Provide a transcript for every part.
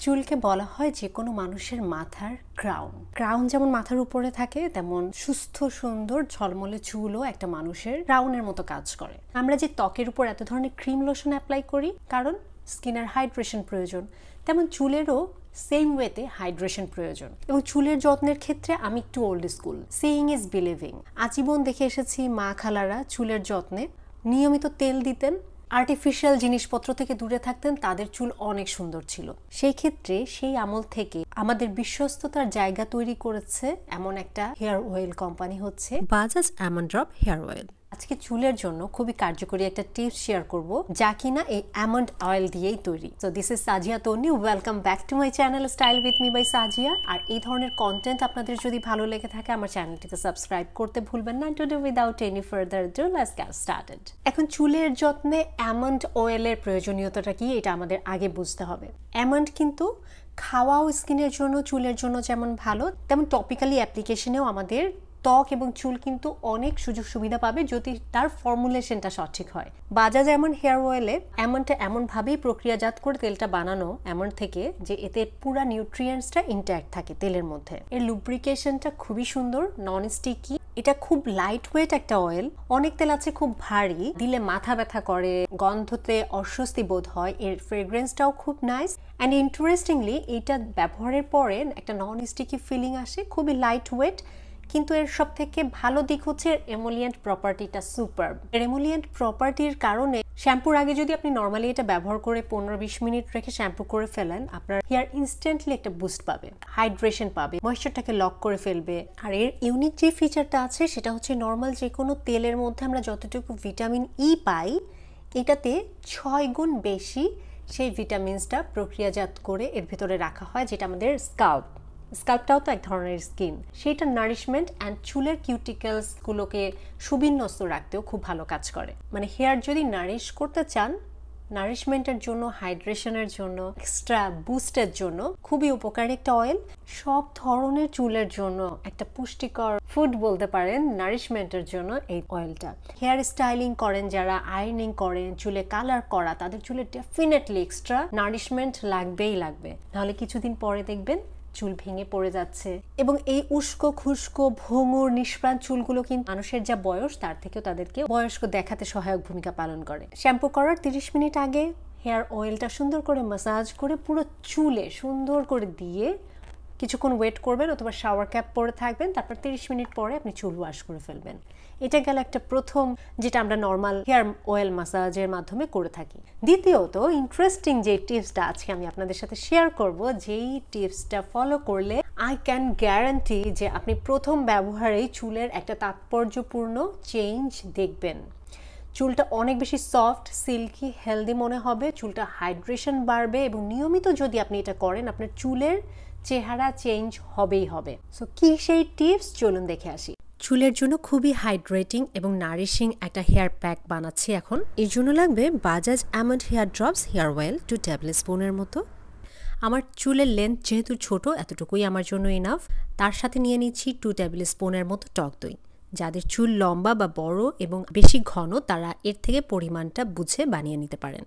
চুলকে বলা হয় যে কোনো মানুষের মাথার ক্রাউন। ক্রাউন যেমন মাথার উপরে থাকে, তেমন সুস্থ সুন্দর ঝলমলে চুলও একটা মানুষের ক্রাউনের মতো কাজ করে। আমরা যে ত্বকের উপর এত ধরনের ক্রিম লোশন অ্যাপ্লাই করি, কারণ স্কিনের হাইড্রেশন প্রয়োজন, তেমন চুলেরও সেম ওয়েতে হাইড্রেশন প্রয়োজন। এবং চুলের যত্নের ক্ষেত্রে আমি একটু old school, saying is believing. আজীবন দেখে এসেছি মা খালারা চুলের যত্নে নিয়মিত তেল দিতেন, আর্টিফিশিয়াল জিনিসপত্র থেকে দূরে থাকতেন, তাদের চুল অনেক সুন্দর ছিল। সেই ক্ষেত্রে সেই আমল থেকে আমাদের বিশ্বস্ততার জায়গা তৈরি করেছে এমন একটা হেয়ার অয়েল কোম্পানি হচ্ছে বাজাজ আমন্ড হেয়ার অয়েল। আজকে চুলের জন্য খুবই কার্যকরী একটা টিপস শেয়ার করব, যা কিনা এই আমন্ড অয়েল দিয়েই তৈরি। So this is Sajia Toni, welcome back to my channel style with me by Sajia. আর এই ধরনের কন্টেন্ট আপনাদের যদি ভালো লেগে থাকে আমার চ্যানেলটিতে সাবস্ক্রাইব করতে ভুলবেন না। Today without any further do let's get started. এখন চুলের যত্নে আমন্ড অয়েলের প্রয়োজনীয়তাটা কি, এটা আমাদের আগে বুঝতে হবে। আমন্ড কিন্তু খাওয়াও স্কিনের জন্য, চুলের জন্য যেমন ভালো, তেমন টপিক্যালি অ্যাপ্লিকেশনেও আমাদের ত্বক এবং চুল কিন্তু অনেক সুযোগ সুবিধা পাবে যদি তার ফর্মুলেশনটা সঠিক হয়। বাজাজ আমন্ড হেয়ার অয়েলে আমন্ডটা এমনভাবেই প্রক্রিয়াজাত করে তেলটা বানানো আমন্ড থেকে যে এতে পুরা নিউট্রিয়েন্টসটা ইনট্যাক্ট থাকে তেলের মধ্যে। এর লুব্রিকেশনটা খুবই সুন্দর, নন স্টিকি। এটা খুব লাইট ওয়েট একটা অয়েল। অনেক তেল আছে খুব ভারী, দিলে মাথা ব্যথা করে, গন্ধতে অস্বস্তি বোধ হয়। এর ফ্রেগ্রেন্সটাও খুব নাইস অ্যান্ড ইন্টারেস্টিংলি এটা ব্যবহারের পরে একটা নন স্টিকি ফিলিং আসে, খুবই লাইট ওয়েট। কিন্তু এর সব থেকে ভালো দিক হচ্ছে এমোলিয়েন্ট প্রপার্টিটা সুপারব। এমোলিয়েন্ট প্রপার্টির কারণে শ্যাম্পুর আগে যদি আপনি নর্মালি এটা ব্যবহার করে 15-20 মিনিট রেখে শ্যাম্পু করে ফেলেন, আপনার হেয়ার ইনস্ট্যান্টলি একটা বুস্ট পাবে, হাইড্রেশন পাবে, ময়েশ্চারটাকে লক করে ফেলবে। আর এর ইউনিক যে ফিচারটা আছে সেটা হচ্ছে নর্মাল যে কোনো তেলের মধ্যে আমরা যতটুকু ভিটামিন ই পাই, এটাতে 6 গুণ বেশি সেই ভিটামিনসটা প্রক্রিয়াজাত করে এর ভেতরে রাখা হয়, যেটা আমাদের স্কাল্পটাও তো এক ধরনের স্কিন, সেইটা নারিশমেন্ট অ্যান্ড চুলের কিউটিকেলসগুলোকে সুবিন্যস্ত রাখতেও খুব ভালো কাজ করে। মানে হেয়ার যদি নারিশ করতে চান, নারিশমেন্টের জন্য, হাইড্রেশনের জন্য, এক্সট্রা বুস্টের জন্য খুবই উপকারী একটা অয়েল। সব ধরনের চুলের জন্য একটা পুষ্টিকর ফুড বলতে পারেন নারিশমেন্টের জন্য এই অয়েলটা। হেয়ার স্টাইলিং করেন যারা, আয়রনিং করেন, চুলে কালার করা, তাদের চুলে ডেফিনেটলি এক্সট্রা নারিশমেন্ট লাগবেই লাগবে, নাহলে কিছুদিন পরে দেখবেন চুল ভেঙে পড়ে যাচ্ছে। এবং এই উস্কো খুস্কো ভঙ্গুর নিষ্প্রাণ চুলগুলো কিন্তু মানুষের যা বয়স তার থেকেও তাদেরকে বয়স্ক দেখাতে সহায়ক ভূমিকা পালন করে। শ্যাম্পু করার 30 মিনিট আগে হেয়ার অয়েলটা সুন্দর করে ম্যাসাজ করে পুরো চুলে সুন্দর করে দিয়ে কিছুক্ষণ ওয়েট করবেন, অথবা শাওয়ার ক্যাপ পরে থাকবেন। তারপর 30 মিনিট পরে আপনি চুল ওয়াশ করে ফেলবেন। এটা গেল একটা প্রথম, যেটা আমরা নর্মাল হেয়ার অয়েল ম্যাসাজের মাধ্যমে করে থাকি। দ্বিতীয়ত ইন্টারেস্টিং যে টিপসটা আজকে আমি আপনাদের সাথে শেয়ার করব, যেই টিপসটা ফলো করলে আই ক্যান গ্যারান্টি যে আপনি প্রথম ব্যবহারেই চুলের একটা তাৎপর্যপূর্ণ চেঞ্জ দেখবেন। চুলটা অনেক বেশি সফট, সিল্কি, হেলদি মনে হবে, চুলটা হাইড্রেশন বাড়বে, এবং নিয়মিত যদি আপনি এটা করেন আপনার চুলের চেহারা চেঞ্জ হবেই হবে। সো কি সেই টিপস, চলুন দেখে আসি। চুলের জন্য খুবই হাইড্রেটিং এবং নারিশিং একটা হেয়ার প্যাক বানাচ্ছি এখন। এর জন্য লাগবে Bajaj almond hair drops hair oil 2 table স্পুনের মতো। আমার চুলের লেন্থ যেহেতু ছোট, এতটুকুই আমার জন্য এনাফ। তার সাথে নিয়ে নিচ্ছি 2 টেবিল স্পুনের মতো টক দই। যাদের চুল লম্বা বা বড় এবং বেশি ঘন, তারা এর থেকে পরিমাণটা বুঝে বানিয়ে নিতে পারেন।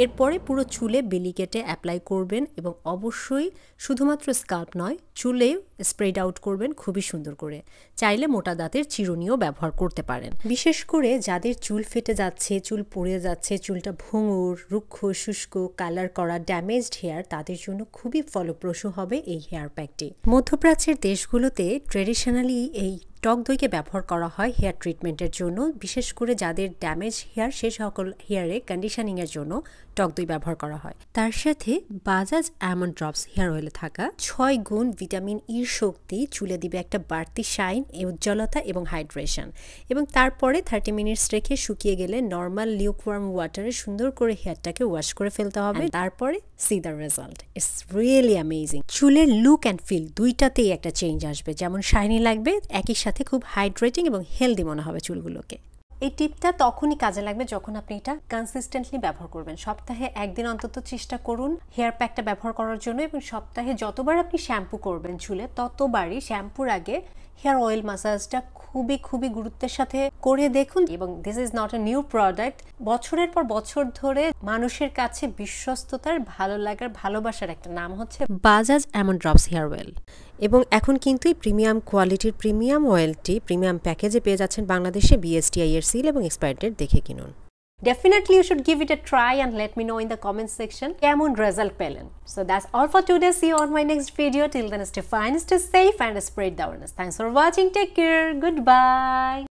এরপরে পুরো চুলে বেলি কেটে অ্যাপ্লাই করবেন, এবং অবশ্যই শুধুমাত্র স্কাল্প নয়, চুলে স্প্রেড আউট করবেন খুবই সুন্দর করে। চাইলে মোটা দাঁতের চিরুনিও ব্যবহার করতে পারেন। বিশেষ করে যাদের চুল ফেটে যাচ্ছে, চুল পড়ে যাচ্ছে, চুলটা ভঙ্গুর, রুক্ষ, শুষ্ক, কালার করা, ড্যামেজড হেয়ার, তাদের জন্য খুবই ফলপ্রসূ হবে এই হেয়ার প্যাকটি। মধ্যপ্রাচ্যের দেশগুলোতে ট্রেডিশনালি এই টক দইকে ব্যবহার করা হয় হেয়ার ট্রিটমেন্টের জন্য। বিশেষ করে যাদের ড্যামেজ হেয়ার, সে সকল হেয়ারে কন্ডিশনিংয়ের জন্য টক দই ব্যবহার করা হয়। তার সাথে বাজাজ আমন্ড ড্রপস হেয়ার অয়েলে থাকা 6 গুণ ভিটামিন ইর শক্তি চুলে দিবে একটা বাড়তি শাইন, উজ্জ্বলতা এবং হাইড্রেশন। এবং তারপরে 30 মিনিটস রেখে শুকিয়ে গেলে নর্মাল লিউকওয়ার্ম ওয়াটারে সুন্দর করে হেয়ারটাকে ওয়াশ করে ফেলতে হবে। তারপরে C the result, it's really amazing. চুলের লুক অ্যান্ড ফিল দুইটাতেই একটা চেঞ্জ আসবে, যেমন শাইনি লাগবে, একই সাথে খুব হাইড্রেটিং এবং হেলদি মনে হবে চুলগুলোকে। এই টিপটা তখনই কাজে লাগবে যখন আপনি এটা কনসিস্টেন্টলি ব্যবহার করবেন। সপ্তাহে একদিন অন্তত চেষ্টা করুন হেয়ার প্যাকটা ব্যবহার করার জন্য, এবং সপ্তাহে যতবার আপনি শ্যাম্পু করবেন চুলে, ততবারই শ্যাম্পুর আগে হেয়ার অয়েল মাসাজটা খুবই গুরুত্বের সাথে করে দেখুন। এবং this is not a new product, বছরের পর বছর ধরে মানুষের কাছে বিশ্বস্ততার, ভালো লাগার, ভালোবাসার একটা নাম হচ্ছে Bajaj almond drops hair oil. এবং এখন কিন্তু এই প্রিমিয়াম কোয়ালিটির প্রিমিয়াম অয়েলটি প্রিমিয়াম প্যাকেজে পেয়ে যাচ্ছেন বাংলাদেশে। BSTI এর সিল এবং এক্সপায়ারি ডেট দেখে কিনুন। Definitely you should give it a try and let me know in the comment section কেমন result পেলেন। So that's all for today. See you on my next video. Till then, stay fine, stay safe and spread the awareness. Thanks for watching. Take care. Goodbye.